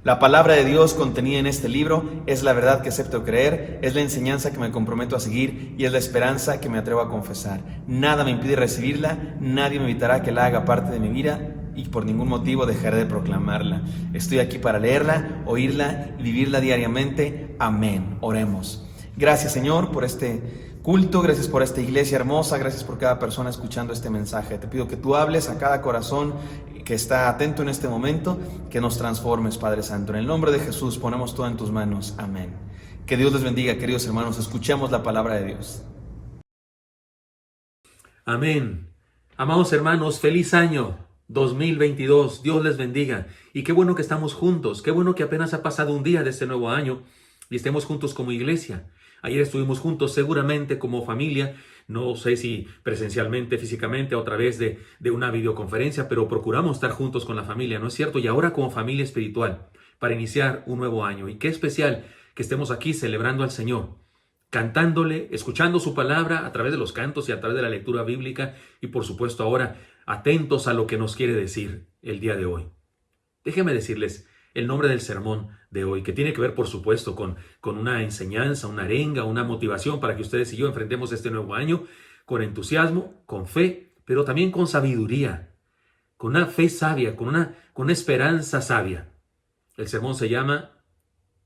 La palabra de Dios contenida en este libro es la verdad que acepto creer, es la enseñanza que me comprometo a seguir y es la esperanza que me atrevo a confesar. Nada me impide recibirla, nadie me evitará que la haga parte de mi vida y por ningún motivo dejaré de proclamarla. Estoy aquí para leerla, oírla y vivirla diariamente. Amén. Oremos. Gracias, Señor, por este culto, gracias por esta iglesia hermosa, gracias por cada persona escuchando este mensaje. Te pido que tú hables a cada corazón que está atento en este momento, que nos transformes, Padre Santo. En el nombre de Jesús ponemos todo en tus manos. Amén. Que Dios les bendiga, queridos hermanos. Escuchemos la palabra de Dios. Amén. Amados hermanos, feliz año 2022. Dios les bendiga. Y qué bueno que estamos juntos. Qué bueno que apenas ha pasado un día de este nuevo año y estemos juntos como iglesia. Ayer estuvimos juntos seguramente como familia. No sé si presencialmente, físicamente, a través de una videoconferencia, pero procuramos estar juntos con la familia, ¿no es cierto? Y ahora como familia espiritual para iniciar un nuevo año. Y qué especial que estemos aquí celebrando al Señor, cantándole, escuchando su palabra a través de los cantos y a través de la lectura bíblica y por supuesto ahora atentos a lo que nos quiere decir el día de hoy. Déjenme decirles el nombre del sermón de hoy, que tiene que ver por supuesto con una enseñanza, una arenga, una motivación para que ustedes y yo enfrentemos este nuevo año con entusiasmo, con fe, pero también con sabiduría, con una fe sabia, con una esperanza sabia. El sermón se llama,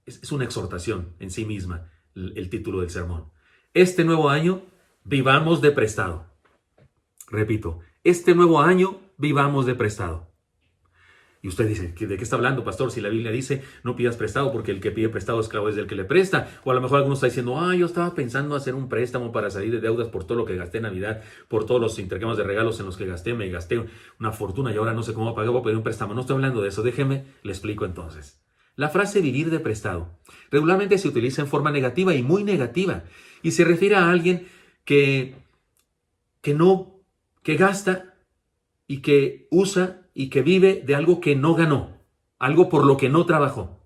es una exhortación en sí misma, el título del sermón. Este nuevo año, vivamos de prestado. Repito, este nuevo año, vivamos de prestado. Y usted dice, ¿de qué está hablando, pastor? Si la Biblia dice, no pidas prestado porque el que pide prestado esclavo es del que le presta. O a lo mejor alguno está diciendo, yo estaba pensando hacer un préstamo para salir de deudas por todo lo que gasté en Navidad, por todos los intercambios de regalos en los que me gasté una fortuna y ahora no sé cómo pagar, voy a pedir un préstamo. No estoy hablando de eso, déjeme, le explico entonces. La frase vivir de prestado regularmente se utiliza en forma negativa y muy negativa y se refiere a alguien que gasta y que usa y que vive de algo que no ganó, algo por lo que no trabajó.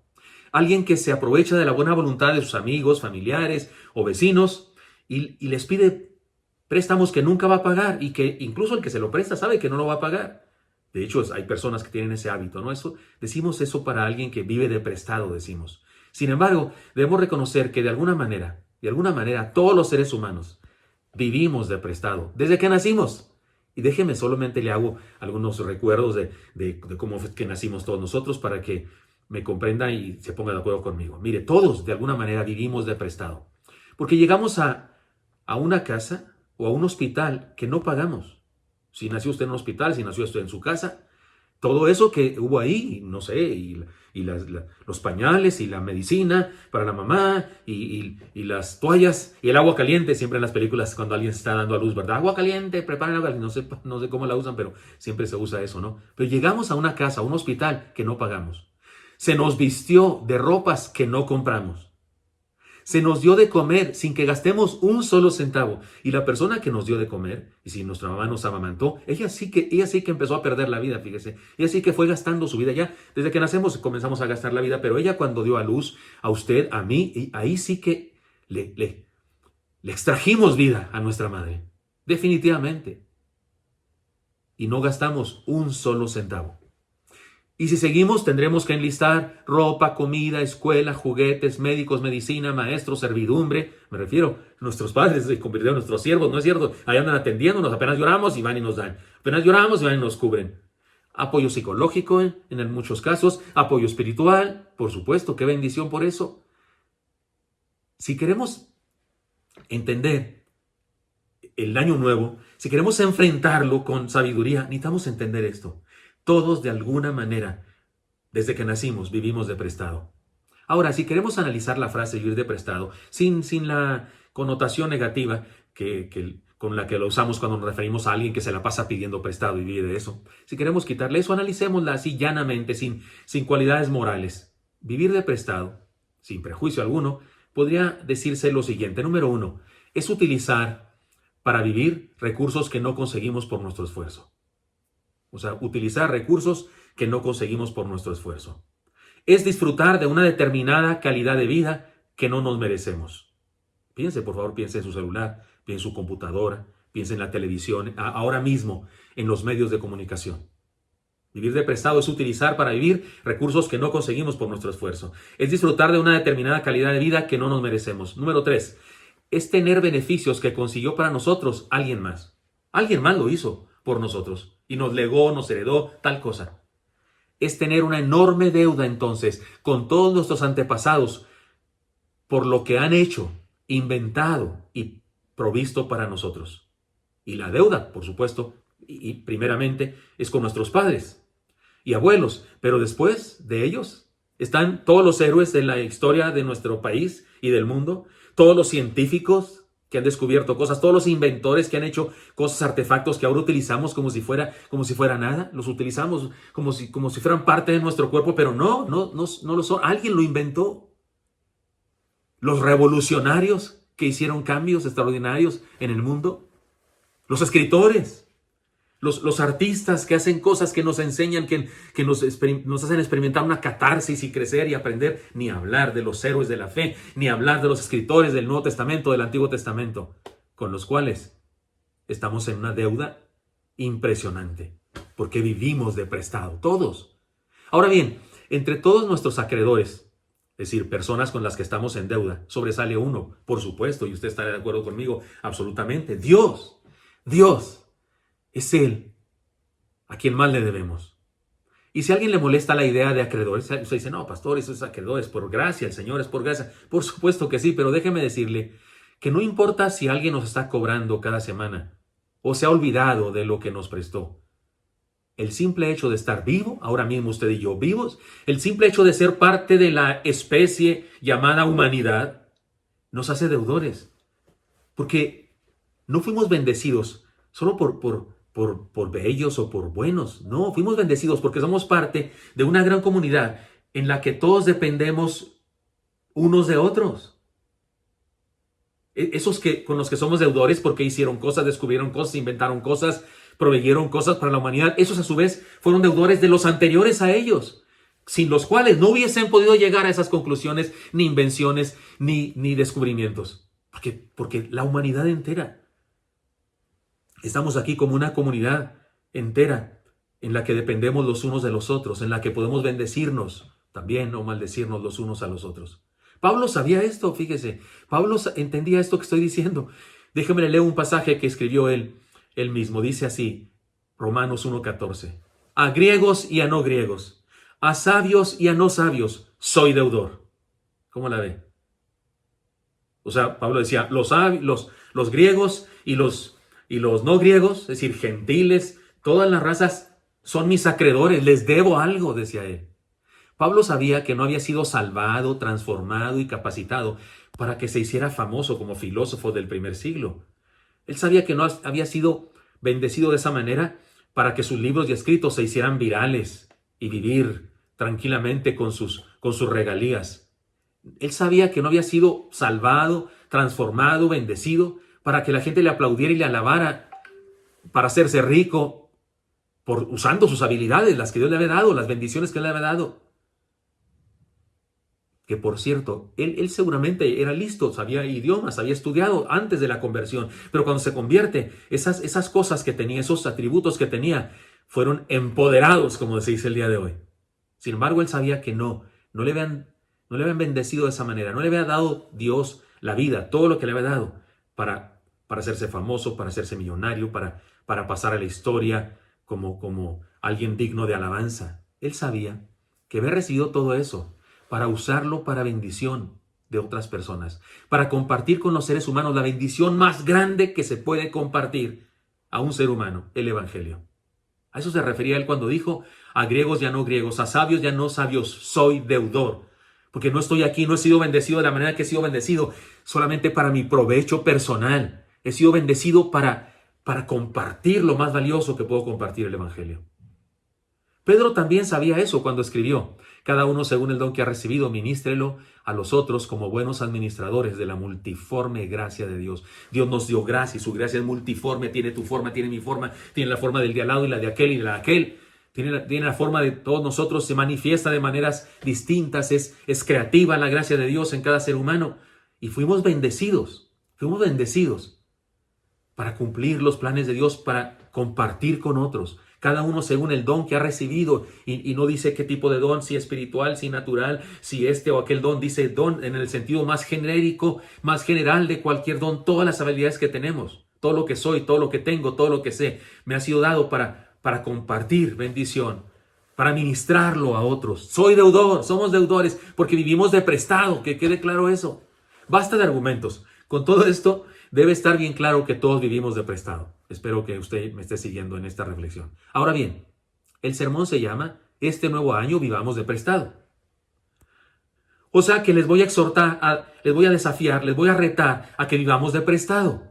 Alguien que se aprovecha de la buena voluntad de sus amigos, familiares o vecinos y les pide préstamos que nunca va a pagar y que incluso el que se lo presta sabe que no lo va a pagar. De hecho, hay personas que tienen ese hábito, ¿no? Decimos eso para alguien que vive de prestado, decimos. Sin embargo, debemos reconocer que de alguna manera, todos los seres humanos vivimos de prestado desde que nacimos. Y déjeme, solamente le hago algunos recuerdos de cómo fue que nacimos todos nosotros para que me comprenda y se ponga de acuerdo conmigo. Mire, todos de alguna manera vivimos de prestado. Porque llegamos a una casa o a un hospital que no pagamos. Si nació usted en un hospital, si nació usted en su casa, todo eso que hubo ahí, no sé, y los pañales y la medicina para la mamá y las toallas y el agua caliente, siempre en las películas cuando alguien se está dando a luz, ¿verdad? Agua caliente, preparen agua, no sé cómo la usan, pero siempre se usa eso, ¿no? Pero llegamos a una casa, a un hospital que no pagamos. Se nos vistió de ropas que no compramos. Se nos dio de comer sin que gastemos un solo centavo. Y la persona que nos dio de comer, y si nuestra mamá nos amamantó, ella sí que empezó a perder la vida, fíjese. Ella sí que fue gastando su vida. Ya desde que nacemos comenzamos a gastar la vida, pero ella cuando dio a luz a usted, a mí, y ahí sí que le extrajimos vida a nuestra madre. Definitivamente. Y no gastamos un solo centavo. Y si seguimos, tendremos que enlistar ropa, comida, escuela, juguetes, médicos, medicina, maestros, servidumbre. Me refiero, nuestros padres se convirtieron en nuestros siervos, ¿no es cierto? Ahí andan atendiéndonos, apenas lloramos y van y nos dan. Apenas lloramos y van y nos cubren. Apoyo psicológico en muchos casos, apoyo espiritual, por supuesto, qué bendición por eso. Si queremos entender el año nuevo, si queremos enfrentarlo con sabiduría, necesitamos entender esto. Todos de alguna manera, desde que nacimos, vivimos de prestado. Ahora, si queremos analizar la frase vivir de prestado, sin la connotación negativa con la que lo usamos cuando nos referimos a alguien que se la pasa pidiendo prestado y vive de eso, si queremos quitarle eso, analicémosla así llanamente, sin cualidades morales. Vivir de prestado, sin prejuicio alguno, podría decirse lo siguiente. Número 1, es utilizar para vivir recursos que no conseguimos por nuestro esfuerzo. O sea, utilizar recursos que no conseguimos por nuestro esfuerzo. Es disfrutar de una determinada calidad de vida que no nos merecemos. Piense, por favor, piense en su celular, piense en su computadora, piense en la televisión, ahora mismo en los medios de comunicación. Vivir de prestado es utilizar para vivir recursos que no conseguimos por nuestro esfuerzo. Es disfrutar de una determinada calidad de vida que no nos merecemos. Número 3, es tener beneficios que consiguió para nosotros alguien más. Alguien más lo hizo por nosotros y nos legó, nos heredó tal cosa. Es tener una enorme deuda entonces con todos nuestros antepasados por lo que han hecho, inventado y provisto para nosotros. Y la deuda, por supuesto, y primeramente es con nuestros padres y abuelos, pero después de ellos están todos los héroes de la historia de nuestro país y del mundo, todos los científicos que han descubierto cosas, todos los inventores que han hecho cosas, artefactos que ahora utilizamos como si fuera nada, los utilizamos como si fueran parte de nuestro cuerpo, pero no lo son. Alguien lo inventó. Los revolucionarios que hicieron cambios extraordinarios en el mundo, los escritores, los artistas que hacen cosas que nos enseñan, que nos hacen experimentar una catarsis y crecer y aprender, ni hablar de los héroes de la fe, ni hablar de los escritores del Nuevo Testamento, del Antiguo Testamento, con los cuales estamos en una deuda impresionante, porque vivimos de prestado, todos. Ahora bien, entre todos nuestros acreedores, es decir, personas con las que estamos en deuda, sobresale uno, por supuesto, y usted estará de acuerdo conmigo, absolutamente. Dios es Él a quien más le debemos. Y si a alguien le molesta la idea de acreedores, usted dice, no, pastor, eso es acreedores, por gracia, el Señor es por gracia. Por supuesto que sí, pero déjeme decirle que no importa si alguien nos está cobrando cada semana o se ha olvidado de lo que nos prestó. El simple hecho de estar vivo, ahora mismo usted y yo vivos, el simple hecho de ser parte de la especie llamada humanidad, nos hace deudores. Porque no fuimos bendecidos solo por bellos o por buenos. No, fuimos bendecidos porque somos parte de una gran comunidad en la que todos dependemos unos de otros. Esos con los que somos deudores porque hicieron cosas, descubrieron cosas, inventaron cosas, proveyeron cosas para la humanidad, esos a su vez fueron deudores de los anteriores a ellos, sin los cuales no hubiesen podido llegar a esas conclusiones, ni invenciones, ni descubrimientos. Porque la humanidad entera, estamos aquí como una comunidad entera en la que dependemos los unos de los otros, en la que podemos bendecirnos también o maldecirnos los unos a los otros. Pablo sabía esto, fíjese, Pablo entendía esto que estoy diciendo. Déjeme leer un pasaje que escribió él mismo. Dice así, Romanos 1:14. A griegos y a no griegos, a sabios y a no sabios, soy deudor. ¿Cómo la ve? O sea, Pablo decía, los griegos y los no griegos, es decir, gentiles, todas las razas son mis acreedores, les debo algo, decía él. Pablo sabía que no había sido salvado, transformado y capacitado para que se hiciera famoso como filósofo del primer siglo. Él sabía que no había sido bendecido de esa manera para que sus libros y escritos se hicieran virales y vivir tranquilamente con sus regalías. Él sabía que no había sido salvado, transformado, bendecido para que la gente le aplaudiera y le alabara, para hacerse rico, usando sus habilidades, las que Dios le había dado, las bendiciones que Él le había dado. Que por cierto, él seguramente era listo, sabía idiomas, había estudiado antes de la conversión, pero cuando se convierte, esas cosas que tenía, esos atributos que tenía, fueron empoderados, como se dice el día de hoy. Sin embargo, él sabía que no le habían bendecido de esa manera, no le había dado Dios la vida, todo lo que le había dado para hacerse famoso, para hacerse millonario, para pasar a la historia como alguien digno de alabanza. Él sabía que había recibido todo eso para usarlo para bendición de otras personas, para compartir con los seres humanos la bendición más grande que se puede compartir a un ser humano, el Evangelio. A eso se refería él cuando dijo, a griegos y a no griegos, a sabios y a no sabios, soy deudor. Porque no estoy aquí, no he sido bendecido de la manera que he sido bendecido solamente para mi provecho personal. He sido bendecido para compartir lo más valioso que puedo compartir, el Evangelio. Pedro también sabía eso cuando escribió, cada uno según el don que ha recibido, ministrelo a los otros como buenos administradores de la multiforme gracia de Dios. Dios nos dio gracia y su gracia es multiforme, tiene tu forma, tiene mi forma, tiene la forma del de al lado y la de aquel y la de aquel. Tiene la forma de todos nosotros, se manifiesta de maneras distintas, es creativa la gracia de Dios en cada ser humano. Y fuimos bendecidos para cumplir los planes de Dios, para compartir con otros. Cada uno según el don que ha recibido. Y no dice qué tipo de don, si espiritual, si natural, si este o aquel don. Dice don en el sentido más genérico, más general de cualquier don. Todas las habilidades que tenemos, todo lo que soy, todo lo que tengo, todo lo que sé, me ha sido dado para compartir bendición, para ministrarlo a otros. Soy deudor, somos deudores porque vivimos de prestado, que quede claro eso. Basta de argumentos. Con todo esto debe estar bien claro que todos vivimos de prestado. Espero que usted me esté siguiendo en esta reflexión. Ahora bien, el sermón se llama Este nuevo año vivamos de prestado. O sea que les voy a exhortar, les voy a desafiar, les voy a retar a que vivamos de prestado.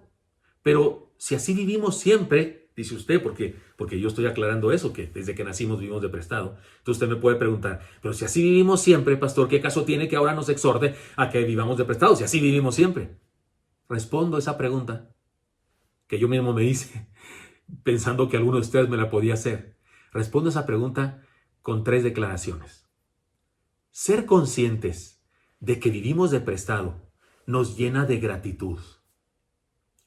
Pero si así vivimos siempre, dice usted, porque yo estoy aclarando eso, que desde que nacimos vivimos de prestado. Entonces usted me puede preguntar, pero si así vivimos siempre, pastor, ¿qué caso tiene que ahora nos exhorte a que vivamos de prestado? Si así vivimos siempre. Respondo esa pregunta que yo mismo me hice, pensando que alguno de ustedes me la podía hacer. Respondo esa pregunta con 3 declaraciones. Ser conscientes de que vivimos de prestado nos llena de gratitud.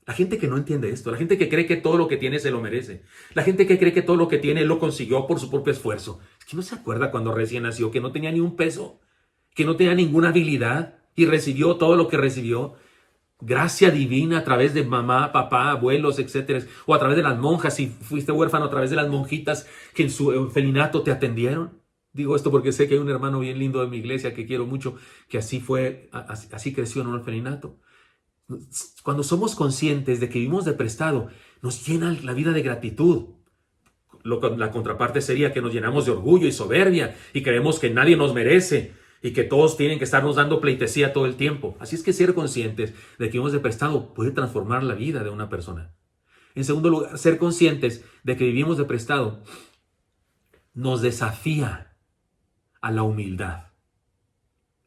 La gente que no entiende esto, la gente que cree que todo lo que tiene se lo merece, la gente que cree que todo lo que tiene lo consiguió por su propio esfuerzo. Es que no se acuerda cuando recién nació, que no tenía ni un peso, que no tenía ninguna habilidad y recibió todo lo que recibió. Gracia divina a través de mamá, papá, abuelos, etcétera, o a través de las monjas, si fuiste huérfano, a través de las monjitas que en su orfelinato te atendieron. Digo esto porque sé que hay un hermano bien lindo de mi iglesia que quiero mucho, que así creció en un orfelinato. Cuando somos conscientes de que vivimos de prestado, nos llena la vida de gratitud. La contraparte sería que nos llenamos de orgullo y soberbia y creemos que nadie nos merece y que todos tienen que estarnos dando pleitesía todo el tiempo. Así es que ser conscientes de que vivimos de prestado puede transformar la vida de una persona. En segundo lugar, ser conscientes de que vivimos de prestado nos desafía a la humildad.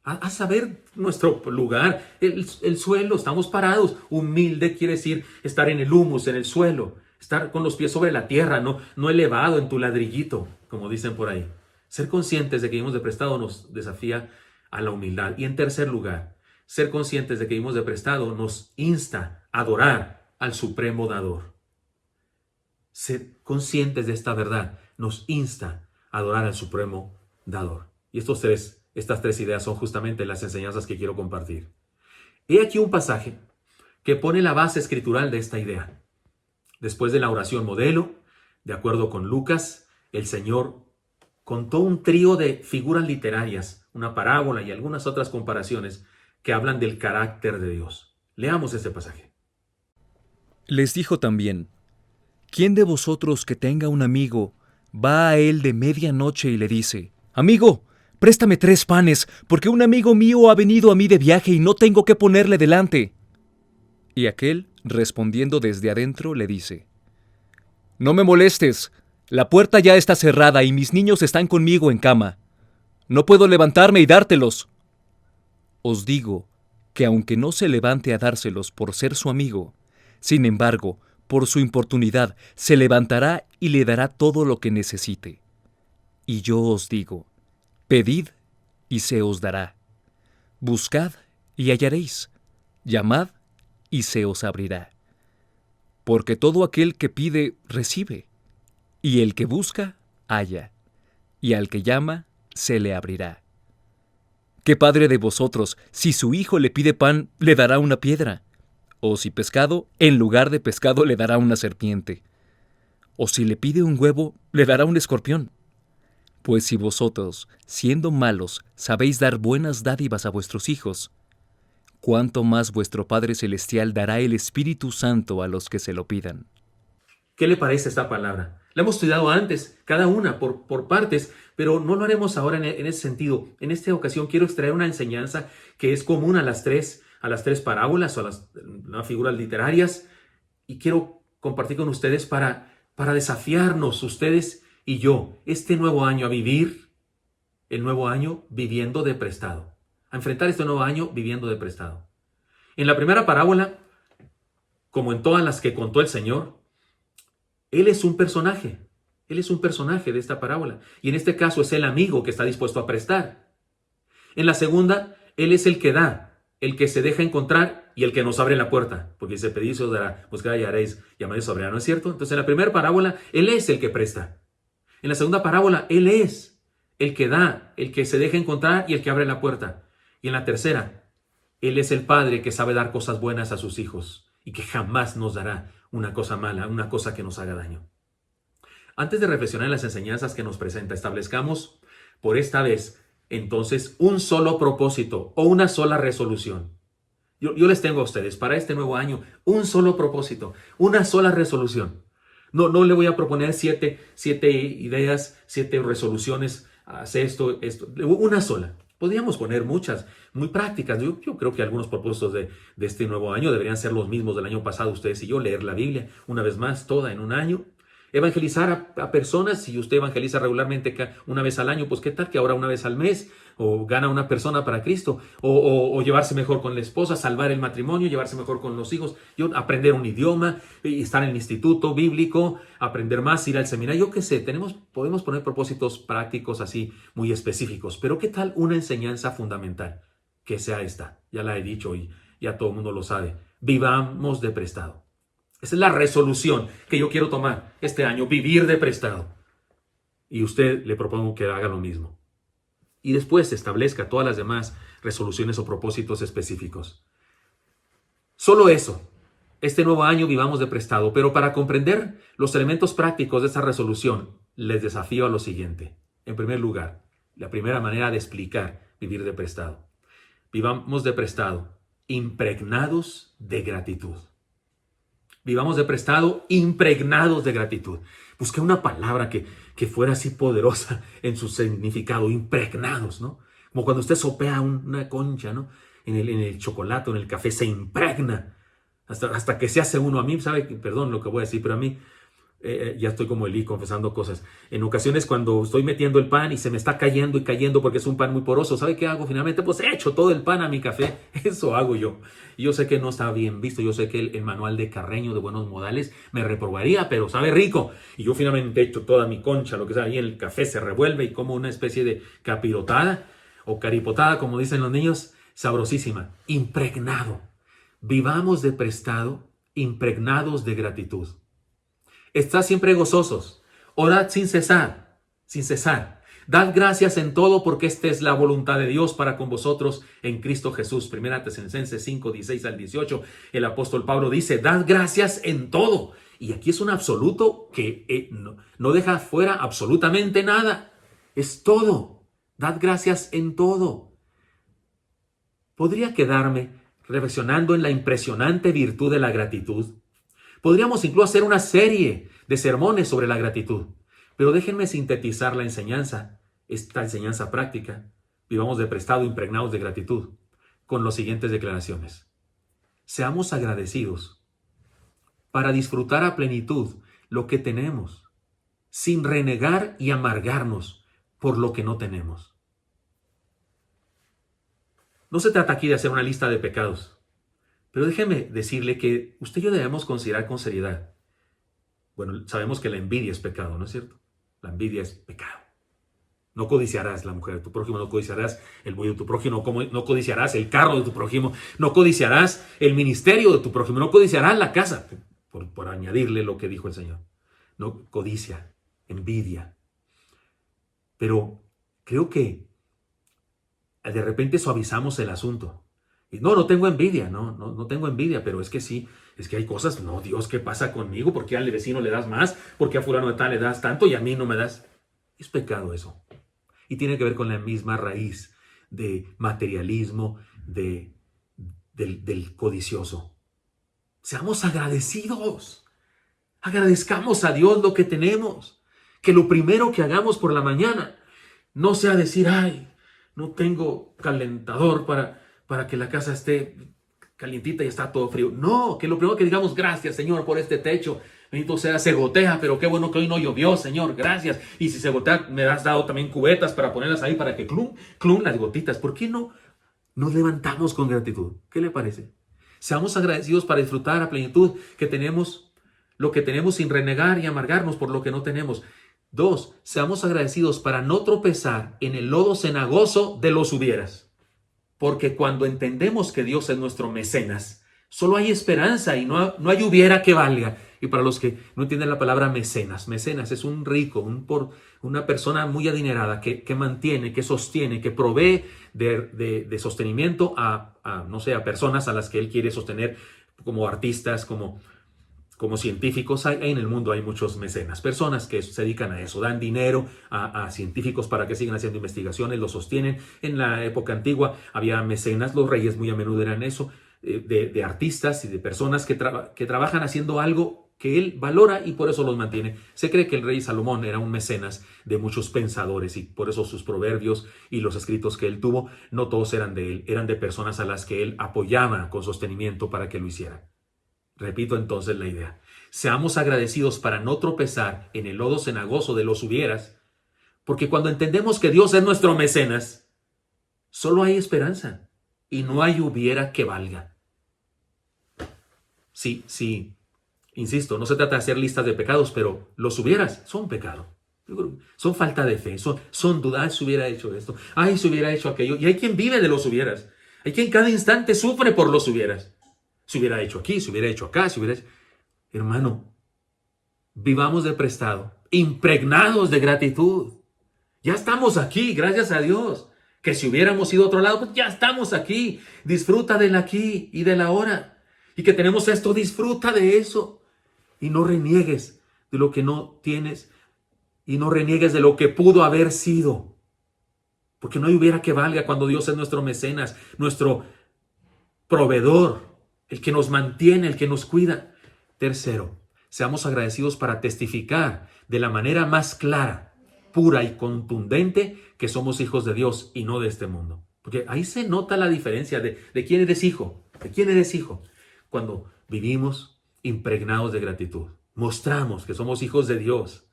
A saber nuestro lugar, el suelo, estamos parados. Humilde quiere decir estar en el humus, en el suelo, estar con los pies sobre la tierra, no elevado en tu ladrillito, como dicen por ahí. Ser conscientes de que vivimos de prestado nos desafía a la humildad. Y en tercer lugar, ser conscientes de que vivimos de prestado nos insta a adorar al supremo dador. Ser conscientes de esta verdad nos insta a adorar al supremo dador. Y estas tres ideas son justamente las enseñanzas que quiero compartir. He aquí un pasaje que pone la base escritural de esta idea. Después de la oración modelo, de acuerdo con Lucas, el Señor contó un trío de figuras literarias, una parábola y algunas otras comparaciones que hablan del carácter de Dios. Leamos este pasaje. Les dijo también: ¿Quién de vosotros que tenga un amigo va a él de medianoche y le dice: Amigo, préstame 3 panes, porque un amigo mío ha venido a mí de viaje y no tengo qué ponerle delante? Y aquel, respondiendo desde adentro, le dice: No me molestes, la puerta ya está cerrada y mis niños están conmigo en cama. No puedo levantarme y dártelos. Os digo que aunque no se levante a dárselos por ser su amigo, sin embargo, por su importunidad, se levantará y le dará todo lo que necesite. Y yo os digo: pedid y se os dará. Buscad y hallaréis. Llamad y se os abrirá. Porque todo aquel que pide, recibe. Y el que busca, halla. Y al que llama, se le abrirá. ¿Qué padre de vosotros, si su hijo le pide pan, le dará una piedra? O si pescado, en lugar de pescado le dará una serpiente? O si le pide un huevo, le dará un escorpión? Pues si vosotros, siendo malos, sabéis dar buenas dádivas a vuestros hijos, ¿cuánto más vuestro Padre Celestial dará el Espíritu Santo a los que se lo pidan? ¿Qué le parece esta palabra? La hemos estudiado antes, cada una por partes, pero no lo haremos ahora en ese sentido. En esta ocasión quiero extraer una enseñanza que es común a las tres parábolas o a las figuras literarias, y quiero compartir con ustedes para desafiarnos, ustedes y yo, este nuevo año a vivir, el nuevo año viviendo de prestado, a enfrentar este nuevo año viviendo de prestado. En la primera parábola, como en todas las que contó el Señor, Él es un personaje de esta parábola, y en este caso es el amigo que está dispuesto a prestar. En la segunda, Él es el que da, el que se deja encontrar y el que nos abre la puerta, porque dice, pedid se os dará, buscad y hallaréis, llamaréis sobre, ¿no es cierto? Entonces en la primera parábola, Él es el que presta. En la segunda parábola, Él es el que da, el que se deja encontrar y el que abre la puerta. Y en la tercera, Él es el Padre que sabe dar cosas buenas a sus hijos y que jamás nos dará una cosa mala, una cosa que nos haga daño. Antes de reflexionar en las enseñanzas que nos presenta, establezcamos por esta vez entonces un solo propósito o una sola resolución. Yo les tengo a ustedes para este nuevo año un solo propósito, una sola resolución. No le voy a proponer siete ideas, 7 resoluciones, haz esto, una sola. Podríamos poner muchas, muy prácticas. Yo creo que algunos propósitos de este nuevo año deberían ser los mismos del año pasado, ustedes y yo, leer la Biblia una vez más, toda en un año. Evangelizar a personas, si usted evangeliza regularmente una vez al año, pues qué tal que ahora una vez al mes, o gana una persona para Cristo, o llevarse mejor con la esposa, salvar el matrimonio, llevarse mejor con los hijos, aprender un idioma, estar en el instituto bíblico, aprender más, ir al seminario, yo qué sé, podemos poner propósitos prácticos así muy específicos, pero qué tal una enseñanza fundamental, que sea esta, ya la he dicho y ya todo el mundo lo sabe, vivamos de prestado. Esa es la resolución que yo quiero tomar este año, vivir de prestado. Y usted le propongo que haga lo mismo. Y después establezca todas las demás resoluciones o propósitos específicos. Solo eso. Este nuevo año vivamos de prestado. Pero para comprender los elementos prácticos de esta resolución, les desafío a lo siguiente. En primer lugar, la primera manera de explicar vivir de prestado. Vivamos de prestado, impregnados de gratitud. Vivamos de prestado, impregnados de gratitud. Busqué una palabra que fuera así poderosa en su significado, impregnados, ¿no? Como cuando usted sopea una concha, ¿no? En el chocolate, en el café, se impregna hasta que se hace uno. A mí, ¿sabe? Perdón lo que voy a decir, pero a mí ya estoy como Elí confesando cosas. En ocasiones cuando estoy metiendo el pan y se me está cayendo y cayendo porque es un pan muy poroso, ¿sabe qué hago finalmente? Pues echo todo el pan a mi café. Eso hago yo. Y yo sé que no está bien visto. Yo sé que el manual de Carreño de buenos modales me reprobaría, pero sabe rico. Y yo finalmente echo toda mi concha, lo que sea, y el café se revuelve y como una especie de capirotada o caripotada, como dicen los niños, sabrosísima. Impregnado. Vivamos de prestado, impregnados de gratitud. Estad siempre gozosos, orad sin cesar, sin cesar. Dad gracias en todo porque esta es la voluntad de Dios para con vosotros en Cristo Jesús. 1 Tesalonicenses 5, 16 al 18. El apóstol Pablo dice, dad gracias en todo. Y aquí es un absoluto que no deja fuera absolutamente nada. Es todo. Dad gracias en todo. Podría quedarme reflexionando en la impresionante virtud de la gratitud. Podríamos incluso hacer una serie de sermones sobre la gratitud. Pero déjenme sintetizar la enseñanza, esta enseñanza práctica, vivamos de prestado, impregnados de gratitud, con las siguientes declaraciones. Seamos agradecidos para disfrutar a plenitud lo que tenemos, sin renegar y amargarnos por lo que no tenemos. No se trata aquí de hacer una lista de pecados. Pero déjeme decirle que usted y yo debemos considerar con seriedad. Bueno, sabemos que la envidia es pecado, ¿no es cierto? La envidia es pecado. No codiciarás la mujer de tu prójimo, no codiciarás el buey de tu prójimo, no codiciarás el carro de tu prójimo, no codiciarás el ministerio de tu prójimo, no codiciarás la casa, por añadirle lo que dijo el Señor. No codicia, envidia. Pero creo que de repente suavizamos el asunto. No tengo envidia, no tengo envidia, pero es que sí, es que hay cosas, no, Dios, ¿qué pasa conmigo? ¿Por qué al vecino le das más? ¿Por qué a fulano de tal le das tanto y a mí no me das? Es pecado eso. Y tiene que ver con la misma raíz de materialismo, del codicioso. Seamos agradecidos. Agradezcamos a Dios lo que tenemos. Que lo primero que hagamos por la mañana no sea decir, ay, no tengo calentador para que la casa esté calientita y está todo frío. No, que lo primero que digamos, gracias Señor por este techo. Bendito sea, se gotea, pero qué bueno que hoy no llovió, Señor, gracias. Y si se gotea, me has dado también cubetas para ponerlas ahí para que clum las gotitas. ¿Por qué no nos levantamos con gratitud? ¿Qué le parece? Seamos agradecidos para disfrutar a plenitud que tenemos, lo que tenemos sin renegar y amargarnos por lo que no tenemos. 2, seamos agradecidos para no tropezar en el lodo cenagoso de los hubieras. Porque cuando entendemos que Dios es nuestro mecenas, Solo hay esperanza y no hay hubiera que valga. Y para los que no entienden la palabra mecenas, mecenas es un rico, una persona muy adinerada que mantiene, que sostiene, que provee de sostenimiento no sé, a personas a las que él quiere sostener como artistas, como científicos. En el mundo hay muchos mecenas, personas que se dedican a eso, dan dinero a científicos para que sigan haciendo investigaciones, los sostienen. En la época antigua había mecenas, los reyes muy a menudo eran eso, de artistas y de personas que trabajan haciendo algo que él valora y por eso los mantiene. Se cree que el rey Salomón era un mecenas de muchos pensadores y por eso sus proverbios y los escritos que él tuvo, no todos eran de él, eran de personas a las que él apoyaba con sostenimiento para que lo hicieran. Repito entonces la idea. Seamos agradecidos para no tropezar en el lodo cenagoso de los hubieras, porque cuando entendemos que Dios es nuestro mecenas, solo hay esperanza y no hay hubiera que valga. Sí, insisto, no se trata de hacer listas de pecados, pero los hubieras son pecado. Son falta de fe, son dudas. Ay, se hubiera hecho esto, ay, se hubiera hecho aquello. Y hay quien vive de los hubieras. Hay quien cada instante sufre por los hubieras. Se hubiera hecho aquí, se hubiera hecho acá, se hubiera hecho... Hermano, vivamos de prestado, impregnados de gratitud. Ya estamos aquí, gracias a Dios. Que si hubiéramos ido a otro lado, pues ya estamos aquí. Disfruta del aquí y del ahora. Y que tenemos esto, disfruta de eso. Y no reniegues de lo que no tienes. Y no reniegues de lo que pudo haber sido. Porque no hay hubiera que valga cuando Dios es nuestro mecenas, nuestro proveedor, el que nos mantiene, el que nos cuida. Tercero, seamos agradecidos para testificar de la manera más clara, pura y contundente que somos hijos de Dios y no de este mundo. Porque ahí se nota la diferencia de quién eres hijo, de quién eres hijo. Cuando vivimos impregnados de gratitud, mostramos que somos hijos de Dios,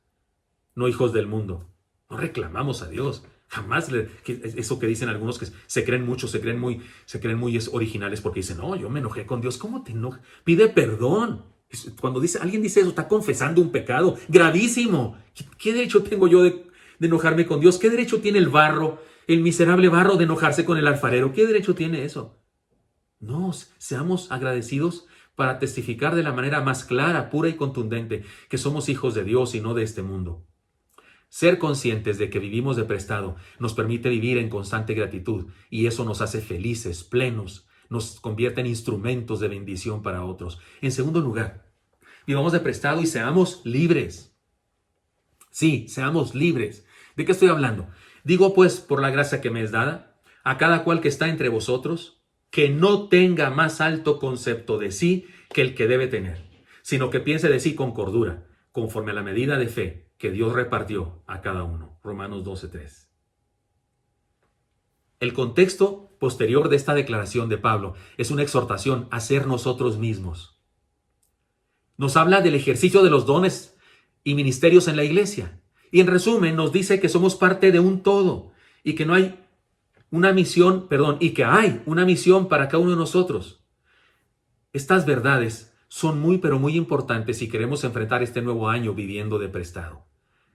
no hijos del mundo. No reclamamos a Dios. Jamás eso que dicen algunos que se creen mucho, se creen muy originales porque dicen, no, yo me enojé con Dios. ¿Cómo te enojas? Pide perdón. Cuando alguien dice eso, está confesando un pecado gravísimo. ¿Qué derecho tengo yo de enojarme con Dios? ¿Qué derecho tiene el barro, el miserable barro, de enojarse con el alfarero? ¿Qué derecho tiene eso? No, seamos agradecidos para testificar de la manera más clara, pura y contundente que somos hijos de Dios y no de este mundo. Ser conscientes de que vivimos de prestado nos permite vivir en constante gratitud y eso nos hace felices, plenos, nos convierte en instrumentos de bendición para otros. En segundo lugar, vivamos de prestado y seamos libres. Sí, seamos libres. ¿De qué estoy hablando? Digo pues, por la gracia que me es dada, a cada cual que está entre vosotros, que no tenga más alto concepto de sí que el que debe tener, sino que piense de sí con cordura, conforme a la medida de fe que Dios repartió a cada uno. Romanos 12:3. El contexto posterior de esta declaración de Pablo es una exhortación a ser nosotros mismos. Nos habla del ejercicio de los dones y ministerios en la iglesia. Y en resumen nos dice que somos parte de un todo y que hay una misión para cada uno de nosotros. Estas verdades son muy, pero muy importantes si queremos enfrentar este nuevo año viviendo de prestado.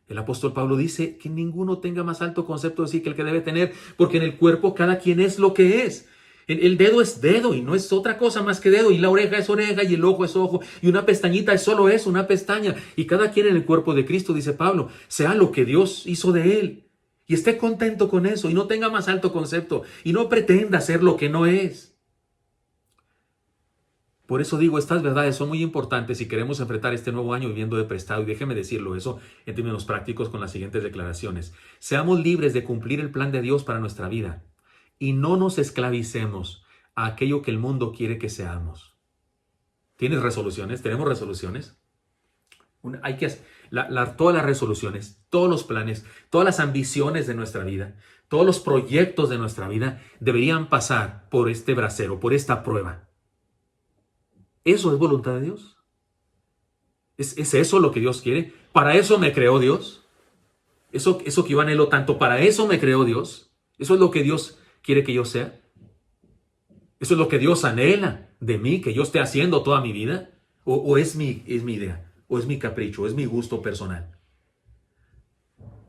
El apóstol Pablo dice que ninguno tenga más alto concepto de sí que el que debe tener, porque en el cuerpo cada quien es lo que es. El dedo es dedo y no es otra cosa más que dedo, y la oreja es oreja y el ojo es ojo, y una pestañita es solo eso, una pestaña. Y cada quien en el cuerpo de Cristo, dice Pablo, sea lo que Dios hizo de él. Y esté contento con eso y no tenga más alto concepto y no pretenda ser lo que no es. Por eso digo, estas verdades son muy importantes si queremos enfrentar este nuevo año viviendo de prestado. Y déjeme decirlo eso en términos prácticos con las siguientes declaraciones. Seamos libres de cumplir el plan de Dios para nuestra vida y no nos esclavicemos a aquello que el mundo quiere que seamos. ¿Tienes resoluciones? ¿Tenemos resoluciones? Hay que hacer todas las resoluciones, todos los planes, todas las ambiciones de nuestra vida, todos los proyectos de nuestra vida deberían pasar por este brasero, por esta prueba. ¿Eso es voluntad de Dios? ¿Es eso lo que Dios quiere? ¿Para eso me creó Dios? ¿Eso que yo anhelo tanto, para eso me creó Dios? ¿Eso es lo que Dios quiere que yo sea? ¿Eso es lo que Dios anhela de mí, que yo esté haciendo toda mi vida? ¿O es mi idea? ¿O es mi capricho? ¿O es mi gusto personal?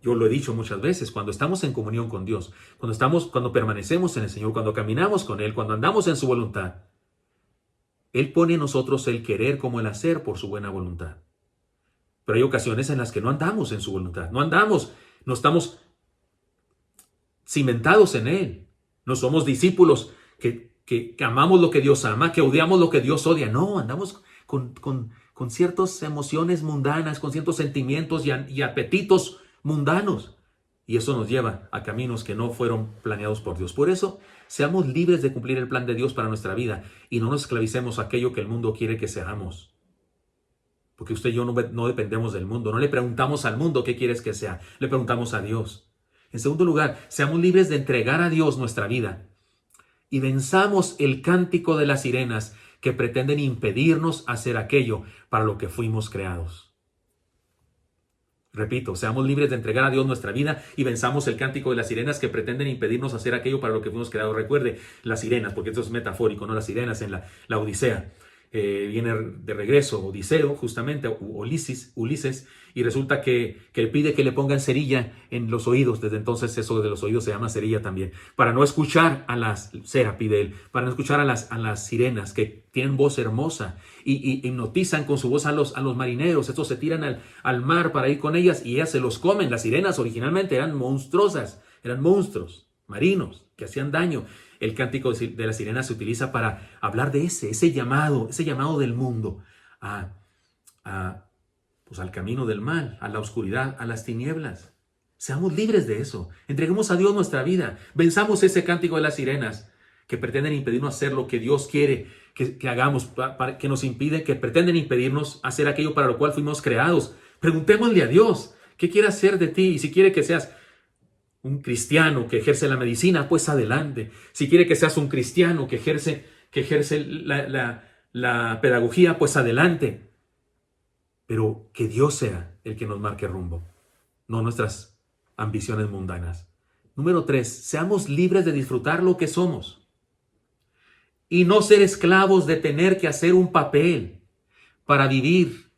Yo lo he dicho muchas veces, cuando estamos en comunión con Dios, cuando permanecemos en el Señor, cuando caminamos con Él, cuando andamos en su voluntad, Él pone en nosotros el querer como el hacer por su buena voluntad. Pero hay ocasiones en las que no andamos en su voluntad. No estamos cimentados en Él. No somos discípulos que amamos lo que Dios ama, que odiamos lo que Dios odia. No, andamos con ciertas emociones mundanas, con ciertos sentimientos y apetitos mundanos. Y eso nos lleva a caminos que no fueron planeados por Dios. Por eso, seamos libres de cumplir el plan de Dios para nuestra vida y no nos esclavicemos a aquello que el mundo quiere que seamos. Porque usted y yo no dependemos del mundo. No le preguntamos al mundo qué quieres que sea. Le preguntamos a Dios. En segundo lugar, seamos libres de entregar a Dios nuestra vida y venzamos el cántico de las sirenas que pretenden impedirnos hacer aquello para lo que fuimos creados. Repito, seamos libres de entregar a Dios nuestra vida y venzamos el cántico de las sirenas que pretenden impedirnos hacer aquello para lo que fuimos creados. Recuerde, las sirenas, porque esto es metafórico, ¿no? Las sirenas en la Odisea. Viene de regreso Odiseo, justamente, Ulises, y resulta que él pide que le pongan cerilla en los oídos. Desde entonces eso de los oídos se llama cerilla también. Para no escuchar a las, cera pide él, para no escuchar a las sirenas que tienen voz hermosa y hipnotizan con su voz a los marineros. Estos se tiran al mar para ir con ellas y ellas se los comen. Las sirenas originalmente eran monstruosas, eran monstruos marinos que hacían daño. El cántico de la sirena se utiliza para hablar de ese llamado del mundo pues al camino del mal, a la oscuridad, a las tinieblas. Seamos libres de eso. Entreguemos a Dios nuestra vida. Venzamos ese cántico de las sirenas que pretenden impedirnos hacer lo que Dios quiere que hagamos, que nos impide, que pretenden impedirnos hacer aquello para lo cual fuimos creados. Preguntémosle a Dios qué quiere hacer de ti y si quiere que seas un cristiano que ejerce la medicina, pues adelante. Si quiere que seas un cristiano que ejerce la pedagogía, pues adelante. Pero que Dios sea el que nos marque rumbo, no nuestras ambiciones mundanas. Número 3, seamos libres de disfrutar lo que somos y no ser esclavos de tener que hacer un papel para vivir.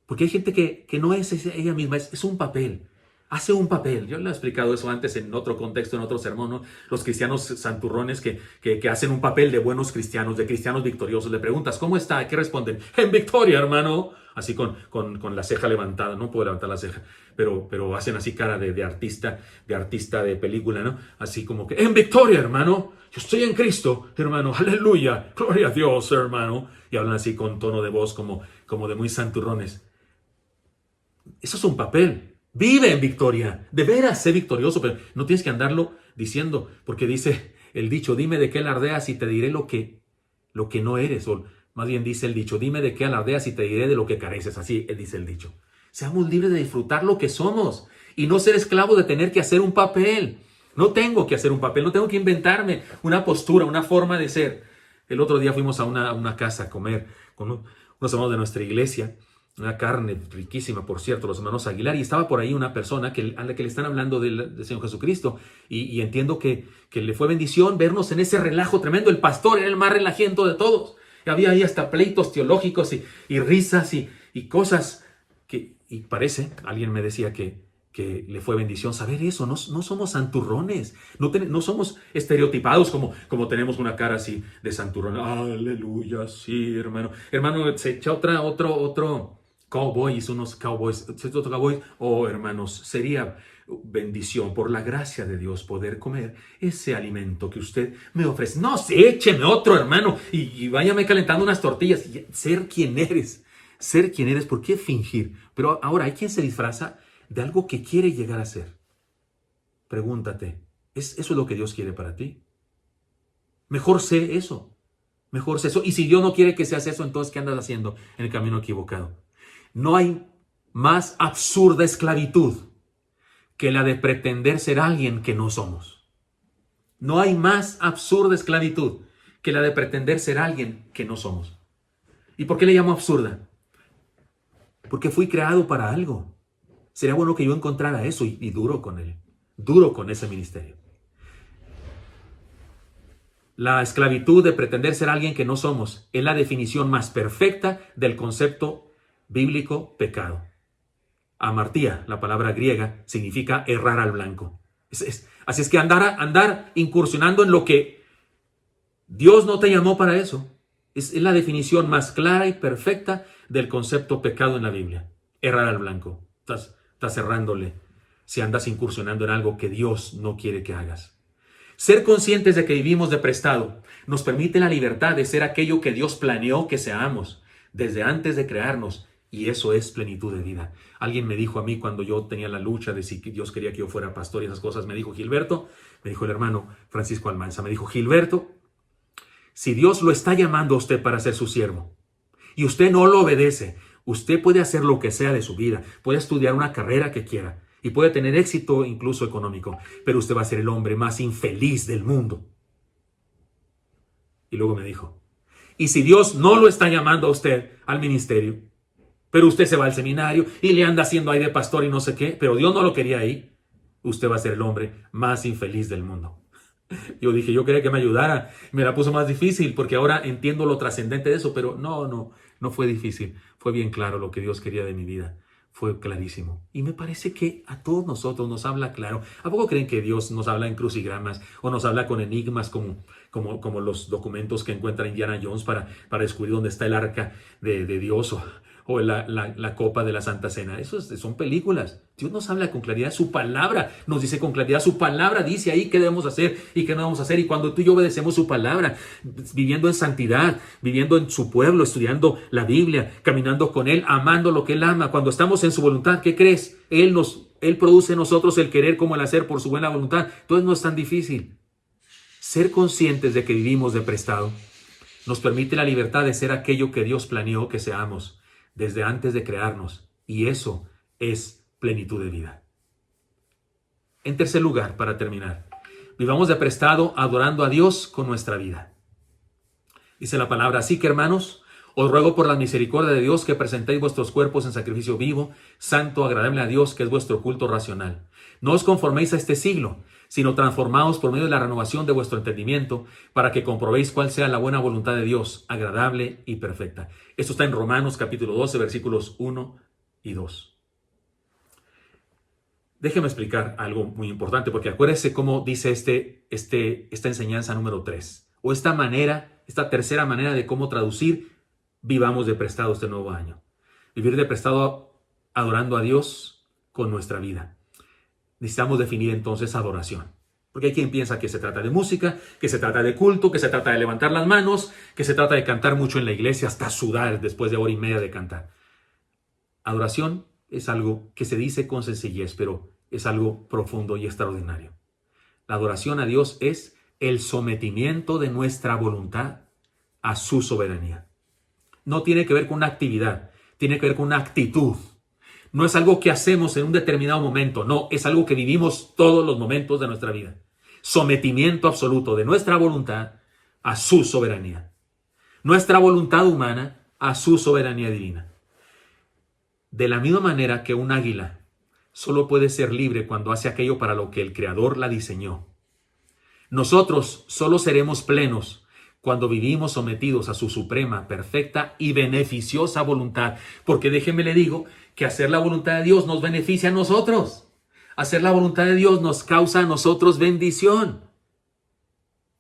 Porque hay gente que no es ella misma, es un papel. Hace un papel. Yo le he explicado eso antes en otro contexto, en otro sermón, ¿no? Los cristianos santurrones que hacen un papel de buenos cristianos, de cristianos victoriosos. Le preguntas, ¿cómo está? ¿Qué responden? En victoria, hermano. Así con la ceja levantada. No puedo levantar la ceja, pero hacen así cara de artista de película, ¿no? Así como que, en victoria, hermano. Yo estoy en Cristo, hermano. Aleluya. Gloria a Dios, hermano. Y hablan así con tono de voz como de muy santurrones. Eso es un papel. Vive en victoria, de veras sé victorioso, pero no tienes que andarlo diciendo, porque dice el dicho, dime de qué alardeas y te diré lo que no eres, o más bien dice el dicho, dime de qué alardeas y te diré de lo que careces, así dice el dicho. Seamos libres de disfrutar lo que somos y no ser esclavos de tener que hacer un papel. No tengo que hacer un papel, no tengo que inventarme una postura, una forma de ser. El otro día fuimos a una casa a comer con unos hermanos de nuestra iglesia. Una carne riquísima, por cierto, los hermanos Aguilar, y estaba por ahí una persona a la que le están hablando del Señor Jesucristo, y entiendo que le fue bendición vernos en ese relajo tremendo. El pastor era el más relajiento de todos. Había ahí hasta pleitos teológicos y risas y cosas y parece, alguien me decía que le fue bendición saber eso. No somos santurrones, no somos estereotipados como tenemos una cara así de santurrón. Aleluya, sí, hermano. Hermano, se echa otro cowboys, otro cowboys. Oh, hermanos, sería bendición por la gracia de Dios poder comer ese alimento que usted me ofrece. No, sí, écheme otro, hermano, y váyame calentando unas tortillas. Ser quien eres, ¿por qué fingir? Pero ahora hay quien se disfraza de algo que quiere llegar a ser. Pregúntate, ¿eso es lo que Dios quiere para ti? Mejor sé eso. Y si Dios no quiere que seas eso, entonces ¿qué andas haciendo en el camino equivocado? No hay más absurda esclavitud que la de pretender ser alguien que no somos. No hay más absurda esclavitud que la de pretender ser alguien que no somos. ¿Y por qué le llamo absurda? Porque fui creado para algo. Sería bueno que yo encontrara eso y duro con él. Duro con ese ministerio. La esclavitud de pretender ser alguien que no somos es la definición más perfecta del concepto bíblico pecado. Amartía, la palabra griega, significa errar al blanco. Así es que andar incursionando en lo que Dios no te llamó para eso. Es la definición más clara y perfecta del concepto pecado en la Biblia. Errar al blanco. Estás errándole si andas incursionando en algo que Dios no quiere que hagas. Ser conscientes de que vivimos de prestado nos permite la libertad de ser aquello que Dios planeó que seamos desde antes de crearnos, y eso es plenitud de vida. Alguien me dijo a mí cuando yo tenía la lucha de si Dios quería que yo fuera pastor y esas cosas, me dijo Gilberto, me dijo el hermano Francisco Almanza, me dijo Gilberto, si Dios lo está llamando a usted para ser su siervo y usted no lo obedece, usted puede hacer lo que sea de su vida, puede estudiar una carrera que quiera y puede tener éxito incluso económico, pero usted va a ser el hombre más infeliz del mundo. Y luego me dijo, y si Dios no lo está llamando a usted al ministerio, pero usted se va al seminario y le anda haciendo ahí de pastor y no sé qué, pero Dios no lo quería ahí, usted va a ser el hombre más infeliz del mundo. Yo dije, yo quería que me ayudara, me la puso más difícil porque ahora entiendo lo trascendente de eso, pero no fue difícil, fue bien claro lo que Dios quería de mi vida, fue clarísimo. Y me parece que a todos nosotros nos habla claro. ¿A poco creen que Dios nos habla en crucigramas o nos habla con enigmas como los documentos que encuentra Indiana Jones para descubrir dónde está el arca de Dios o la copa de la Santa Cena? Son películas. Dios nos habla con claridad. Su palabra nos dice con claridad. Su palabra dice ahí qué debemos hacer y qué no debemos hacer. Y cuando tú y yo obedecemos su palabra, viviendo en santidad, viviendo en su pueblo, estudiando la Biblia, caminando con Él, amando lo que Él ama, cuando estamos en su voluntad, ¿qué crees? Él produce en nosotros el querer como el hacer por su buena voluntad. Entonces no es tan difícil. Ser conscientes de que vivimos de prestado nos permite la libertad de ser aquello que Dios planeó que seamos desde antes de crearnos, y eso es plenitud de vida. En tercer lugar, para terminar, vivamos de prestado adorando a Dios con nuestra vida. Dice la palabra, así que hermanos, os ruego por la misericordia de Dios que presentéis vuestros cuerpos en sacrificio vivo, santo, agradable a Dios, que es vuestro culto racional. No os conforméis a este siglo, sino transformaos por medio de la renovación de vuestro entendimiento, para que comprobéis cuál sea la buena voluntad de Dios, agradable y perfecta. Esto está en Romanos capítulo 12, versículos 1 y 2. Déjeme explicar algo muy importante, porque acuérdese cómo dice esta enseñanza número 3, o esta tercera manera de cómo traducir vivamos de prestado este nuevo año. Vivir de prestado adorando a Dios con nuestra vida. Necesitamos definir entonces adoración. Porque hay quien piensa que se trata de música, que se trata de culto, que se trata de levantar las manos, que se trata de cantar mucho en la iglesia, hasta sudar después de hora y media de cantar. Adoración es algo que se dice con sencillez, pero es algo profundo y extraordinario. La adoración a Dios es el sometimiento de nuestra voluntad a su soberanía. No tiene que ver con una actividad, tiene que ver con una actitud. No es algo que hacemos en un determinado momento, no, es algo que vivimos todos los momentos de nuestra vida. Sometimiento absoluto de nuestra voluntad a su soberanía. Nuestra voluntad humana a su soberanía divina. De la misma manera que un águila solo puede ser libre cuando hace aquello para lo que el Creador la diseñó. Nosotros solo seremos plenos cuando vivimos sometidos a su suprema, perfecta y beneficiosa voluntad. Porque déjeme le digo que hacer la voluntad de Dios nos beneficia a nosotros. Hacer la voluntad de Dios nos causa a nosotros bendición.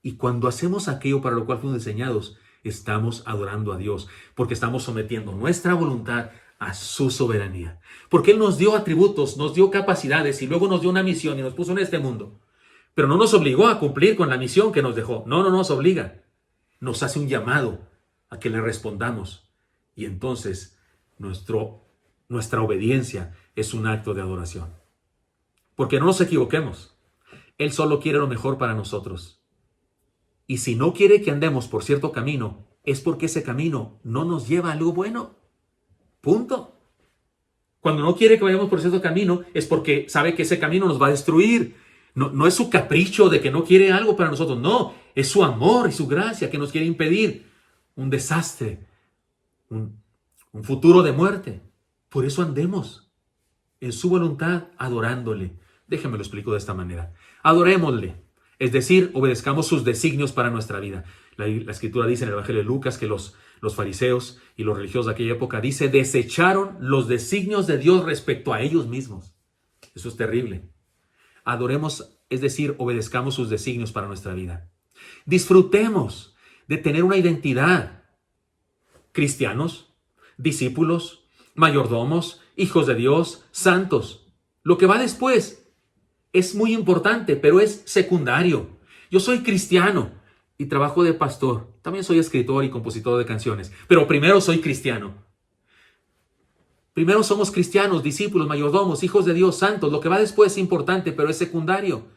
Y cuando hacemos aquello para lo cual fuimos diseñados, estamos adorando a Dios, porque estamos sometiendo nuestra voluntad a su soberanía. Porque Él nos dio atributos, nos dio capacidades y luego nos dio una misión y nos puso en este mundo. Pero no nos obligó a cumplir con la misión que nos dejó. No nos obliga. Nos hace un llamado a que le respondamos. Y entonces nuestra obediencia es un acto de adoración. Porque no nos equivoquemos. Él solo quiere lo mejor para nosotros. Y si no quiere que andemos por cierto camino, es porque ese camino no nos lleva a algo bueno. Punto. Cuando no quiere que vayamos por cierto camino, es porque sabe que ese camino nos va a destruir. No es su capricho de que no quiere algo para nosotros. No, es su amor y su gracia que nos quiere impedir un desastre, un futuro de muerte. Por eso andemos en su voluntad adorándole. Déjenme lo explico de esta manera. Adorémosle, es decir, obedezcamos sus designios para nuestra vida. La Escritura dice en el Evangelio de Lucas que los fariseos y los religiosos de aquella época, dice, desecharon los designios de Dios respecto a ellos mismos. Eso es terrible. Adoremos, es decir, obedezcamos sus designios para nuestra vida. Disfrutemos de tener una identidad cristianos, discípulos, mayordomos, hijos de Dios, santos. Lo que va después es muy importante, pero es secundario. Yo soy cristiano y trabajo de pastor. También soy escritor y compositor de canciones, pero primero soy cristiano. Primero somos cristianos, discípulos, mayordomos, hijos de Dios, santos. Lo que va después es importante, pero es secundario.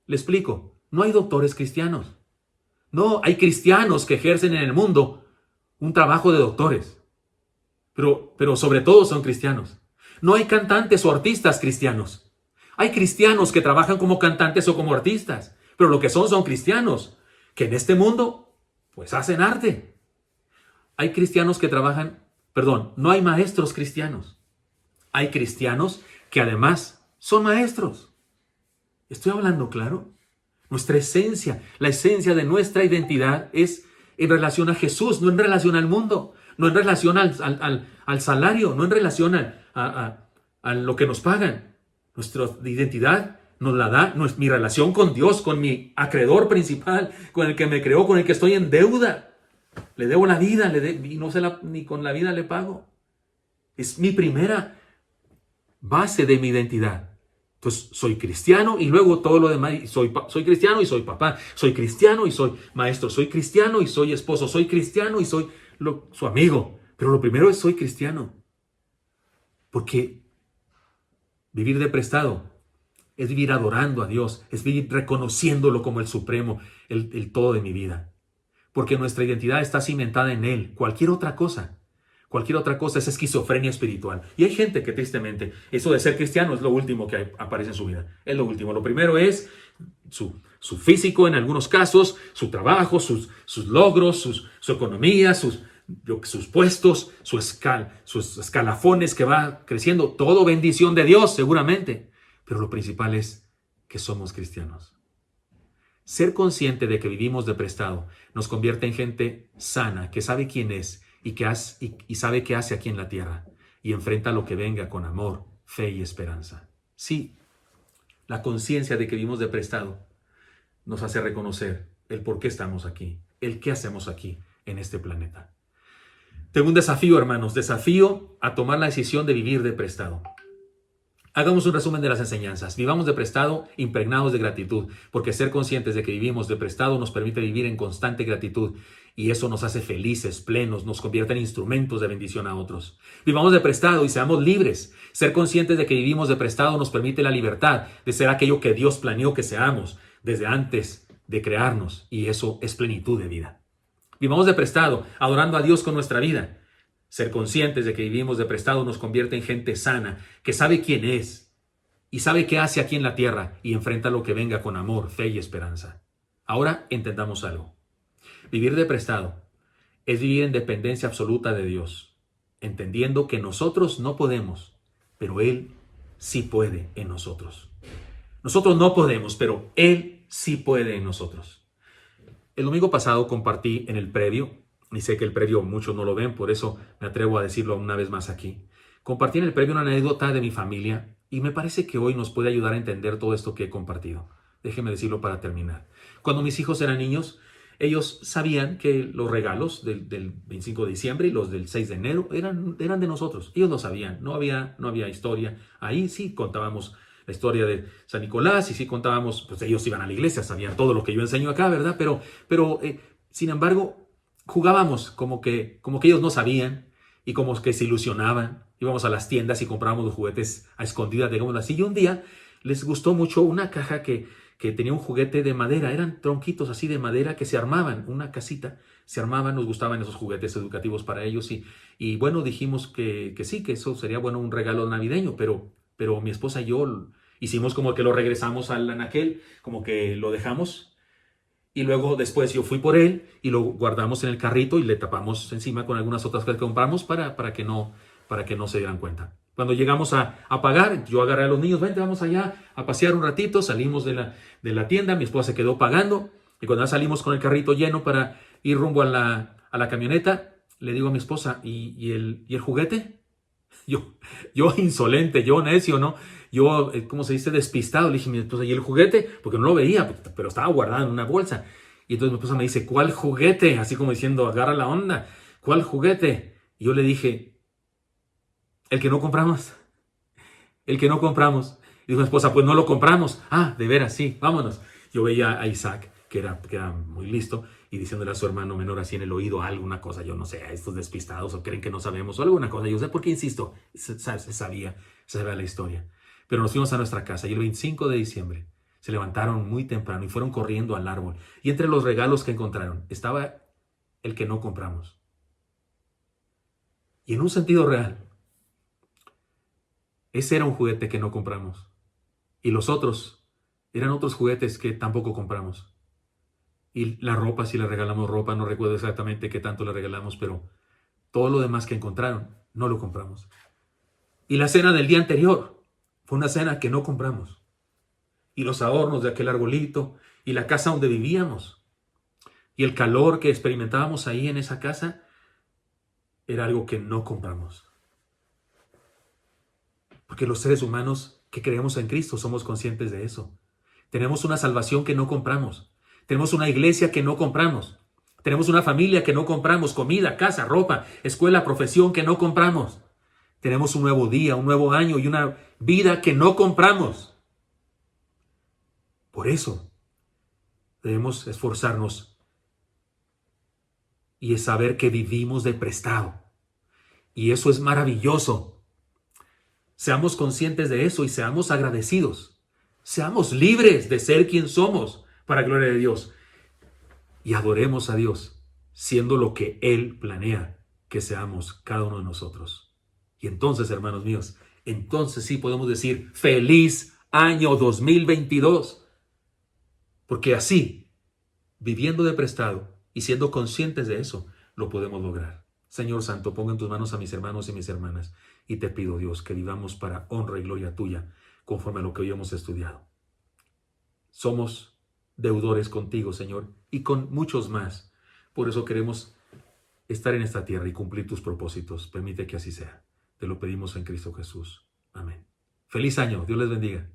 Le explico. No hay doctores cristianos. No, hay cristianos que ejercen en el mundo un trabajo de doctores. Pero sobre todo son cristianos. No hay cantantes o artistas cristianos. Hay cristianos que trabajan como cantantes o como artistas. Pero lo que son cristianos, que en este mundo, pues hacen arte. Hay cristianos que trabajan, no hay maestros cristianos. Hay cristianos que además son maestros. ¿Estoy hablando claro? Nuestra esencia, la esencia de nuestra identidad es en relación a Jesús, no en relación al mundo, no en relación al salario, no en relación a lo que nos pagan. Nuestra identidad nos la da mi relación con Dios, con mi acreedor principal, con el que me creó, con el que estoy en deuda. Le debo la vida, y ni con la vida le pago. Es mi primera base de mi identidad. Entonces, soy cristiano y luego todo lo demás. Soy cristiano y soy papá. Soy cristiano y soy maestro. Soy cristiano y soy esposo. Soy cristiano y soy su amigo. Pero lo primero es soy cristiano. Porque vivir de prestado es vivir adorando a Dios. Es vivir reconociéndolo como el supremo, el todo de mi vida. Porque nuestra identidad está cimentada en Él. Cualquier otra cosa es esquizofrenia espiritual. Y hay gente que tristemente, eso de ser cristiano es lo último que aparece en su vida. Es lo último. Lo primero es su físico en algunos casos, su trabajo, sus logros, su economía, sus puestos, sus escalafones que va creciendo. Todo bendición de Dios seguramente. Pero lo principal es que somos cristianos. Ser consciente de que vivimos de prestado nos convierte en gente sana, que sabe quién es y sabe qué hace aquí en la tierra y enfrenta lo que venga con amor, fe y esperanza. Sí, la conciencia de que vivimos de prestado nos hace reconocer el por qué estamos aquí, el qué hacemos aquí en este planeta. Tengo un desafío, hermanos, desafío a tomar la decisión de vivir de prestado. Hagamos un resumen de las enseñanzas. Vivamos de prestado, impregnados de gratitud, porque ser conscientes de que vivimos de prestado nos permite vivir en constante gratitud y eso nos hace felices, plenos, nos convierte en instrumentos de bendición a otros. Vivamos de prestado y seamos libres. Ser conscientes de que vivimos de prestado nos permite la libertad de ser aquello que Dios planeó que seamos desde antes de crearnos y eso es plenitud de vida. Vivamos de prestado, adorando a Dios con nuestra vida. Ser conscientes de que vivimos de prestado nos convierte en gente sana, que sabe quién es y sabe qué hace aquí en la tierra y enfrenta lo que venga con amor, fe y esperanza. Ahora entendamos algo. Vivir de prestado es vivir en dependencia absoluta de Dios, entendiendo que nosotros no podemos, pero Él sí puede en nosotros. Nosotros no podemos, pero Él sí puede en nosotros. El domingo pasado compartí en el previo, y sé que el previo muchos no lo ven, por eso me atrevo a decirlo una vez más aquí. Compartí en el previo una anécdota de mi familia y me parece que hoy nos puede ayudar a entender todo esto que he compartido. Déjenme decirlo para terminar. Cuando mis hijos eran niños, ellos sabían que los regalos del 25 de diciembre y los del 6 de enero eran de nosotros. Ellos lo sabían, no había historia. Ahí sí contábamos la historia de San Nicolás y sí contábamos, pues ellos iban a la iglesia, sabían todo lo que yo enseño acá, ¿verdad? Pero sin embargo, jugábamos como que ellos no sabían y como que se ilusionaban. Íbamos a las tiendas y comprábamos los juguetes a escondidas, digámoslo así. Y un día les gustó mucho una caja que tenía un juguete de madera. Eran tronquitos así de madera que se armaban, una casita. Se armaban, nos gustaban esos juguetes educativos para ellos. Y bueno, dijimos que sí, que eso sería bueno un regalo navideño. Pero mi esposa y yo hicimos como que lo regresamos al anaquel, como que lo dejamos. Y luego después yo fui por él y lo guardamos en el carrito y le tapamos encima con algunas otras cosas que compramos para que no se dieran cuenta. Cuando llegamos a pagar, yo agarré a los niños, vente, vamos allá a pasear un ratito. Salimos de la tienda, mi esposa se quedó pagando. Y cuando ya salimos con el carrito lleno para ir rumbo a la camioneta, le digo a mi esposa, ¿y el juguete? Yo insolente, yo necio, ¿no? Yo, ¿cómo se dice? Despistado. Le dije a mi esposa, ¿y el juguete? Porque no lo veía, pero estaba guardado en una bolsa. Y entonces mi esposa me dice, ¿cuál juguete? Así como diciendo, agarra la onda. ¿cuál juguete? Y yo le dije, el que no compramos. El que no compramos. Y dijo mi esposa, pues no lo compramos. Ah, de veras, sí, vámonos. Yo veía a Isaac, que era muy listo, y diciéndole a su hermano menor así en el oído alguna cosa, yo no sé, a estos despistados o creen que no sabemos o alguna cosa. Yo sé por qué insisto, se sabía la historia. Pero nos fuimos a nuestra casa y el 25 de diciembre se levantaron muy temprano y fueron corriendo al árbol. Y entre los regalos que encontraron estaba el que no compramos. Y en un sentido real, ese era un juguete que no compramos. Y los otros eran otros juguetes que tampoco compramos. Y la ropa, si le regalamos ropa, no recuerdo exactamente qué tanto le regalamos, pero todo lo demás que encontraron, no lo compramos. Y la cena del día anterior fue una cena que no compramos. Y los adornos de aquel arbolito, y la casa donde vivíamos, y el calor que experimentábamos ahí en esa casa, era algo que no compramos. Porque los seres humanos que creemos en Cristo somos conscientes de eso. Tenemos una salvación que no compramos. Tenemos una iglesia que no compramos. Tenemos una familia que no compramos. Comida, casa, ropa, escuela, profesión que no compramos. Tenemos un nuevo día, un nuevo año y una vida que no compramos. Por eso debemos esforzarnos y es saber que vivimos de prestado. Y eso es maravilloso. Seamos conscientes de eso y seamos agradecidos. Seamos libres de ser quien somos para gloria de Dios. Y adoremos a Dios siendo lo que Él planea que seamos cada uno de nosotros. Y entonces, hermanos míos, entonces sí podemos decir feliz año 2022. Porque así, viviendo de prestado y siendo conscientes de eso, lo podemos lograr. Señor Santo, ponga en tus manos a mis hermanos y mis hermanas y te pido, Dios, que vivamos para honra y gloria tuya conforme a lo que hoy hemos estudiado. Somos deudores contigo, Señor, y con muchos más. Por eso queremos estar en esta tierra y cumplir tus propósitos. Permite que así sea. Te lo pedimos en Cristo Jesús. Amén. Feliz año. Dios les bendiga.